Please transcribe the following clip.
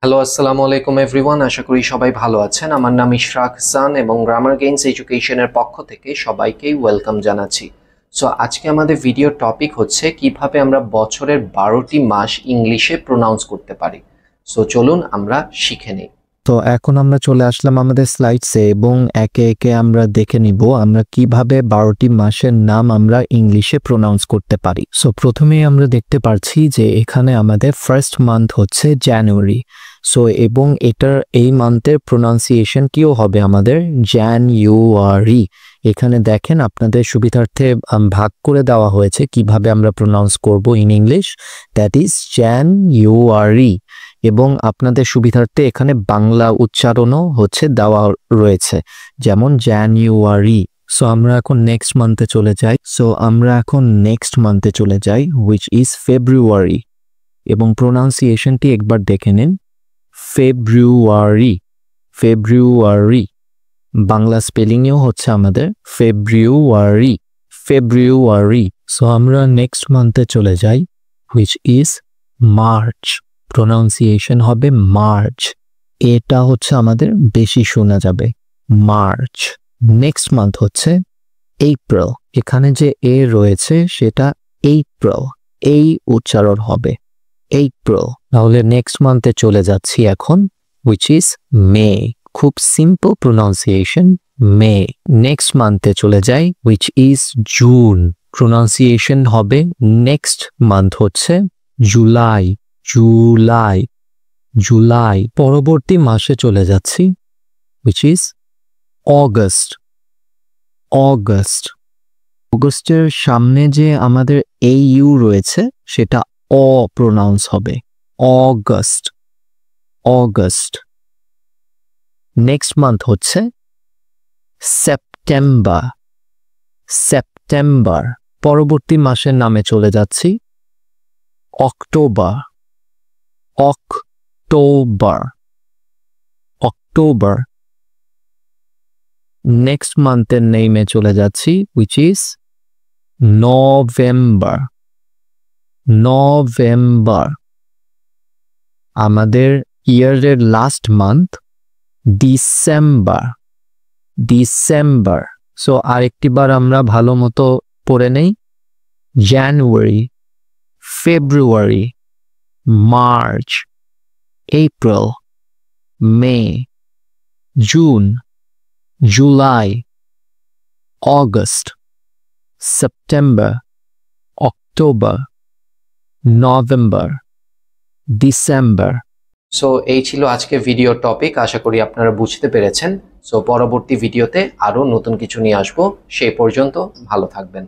Hello, আসসালামু আলাইকুম everyone. আশা করি সবাই ভালো আছেন। আমার নাম ইশরাক হাসান এবং গ্রামার গেইনস এডুকেশনের পক্ষ থেকে সবাইকেই ওয়েলকাম জানাচ্ছি। সো আজকে আমাদের ভিডিও টপিক হচ্ছে কিভাবে আমরা বছরের 12টি মাস ইংলিশে প্রোনাউন্স করতে পারি। সো চলুন আমরা শিখে নিই। তো এখন আমরা চলে আসলাম আমাদের স্লাইডসে এবং একে একে আমরা দেখে নিব আমরা কিভাবে 12টি মাসের নাম আমরা ইংলিশে প্রোনাউন্স করতে পারি। সো প্রথমেই আমরা দেখতে পাচ্ছি যে এখানে আমাদের ফার্স্ট মান্থ হচ্ছে জানুয়ারি। সো এবং এটার এই মান্থের প্রোনাউন্সিয়েশন কিও হবে আমাদের জানুয়ারি। এখানে দেখেন আপনাদের সুবিধার্থে ভাগ করে দেওয়া হয়েছে কিভাবে আমরা প্রোনাউন্স করব ইন ইংলিশ, দ্যাট ইজ জানুয়ারি। এবং আপনাদের সুবিধার্থে এখানে বাংলা উচ্চারণও হচ্ছে দেওয়া রয়েছে, যেমন জানুয়ারি। সো আমরা এখন নেক্সট মান্থে চলে যাই হুইচ ইজ ফেব্রুয়ারি। এবং প্রোনাউন্সিয়েশনটি একবার দেখে নিন, ফেব্রুয়ারি। বাংলা স্পেলিংয়েও হচ্ছে আমাদের ফেব্রুয়ারি। সো আমরা নেক্সট মান্থে চলে যাই হুইচ ইজ মার্চ। প্রোনাউন্সিয়েশন হবে মার্চ। এটা হচ্ছে আমাদের বেশি শোনা যাবে, মার্চ। নেক্সট মান্থ হচ্ছে এপ্রিল। এখানে যে এ রয়েছে সেটা এপ্রিল, এই উচ্চারণ হবে এপ্রিল। তাহলে নেক্সট মান্থে চলে যাচ্ছি এখন, হুইচ ইজ মে। খুব সিম্পল প্রোনাউন্সিয়েশন, মে। নেক্সট মান্থে চলে যাই হুইচ ইজ জুন। প্রোনাউন্সিয়েশন হবে নেক্সট মান্থ হচ্ছে জুলাই। পরবর্তী মাসে চলে যাচ্ছি হুইচ ইজ অগস্টের সামনে যে আমাদের এই ইউ রয়েছে সেটা অ প্রোনাউন্স হবে, অগস্ট। নেক্সট মান্থ হচ্ছে সেপ্টেম্বর। পরবর্তী মাসের নামে চলে যাচ্ছি অক্টোবর। নেক্সট মান্থের নেমে চলে যাচ্ছি হুইচ ইজ নভেম্বর। আমাদের ইয়ারের লাস্ট মান্থ ডিসেম্বর। সো আরেকটিবার আমরা ভালো মতো পড়ে নেই, January, February, March, April, May, June, July, August, September, October, November, December. So এই ছিল আজকে ভিডিও টপিক। আশা করি আপনারা বুঝতে পেরেছেন। সো পরবর্তী ভিডিওতে আরও নতুন কিছু নিয়ে আসবো। সেই পর্যন্ত ভালো থাকবেন।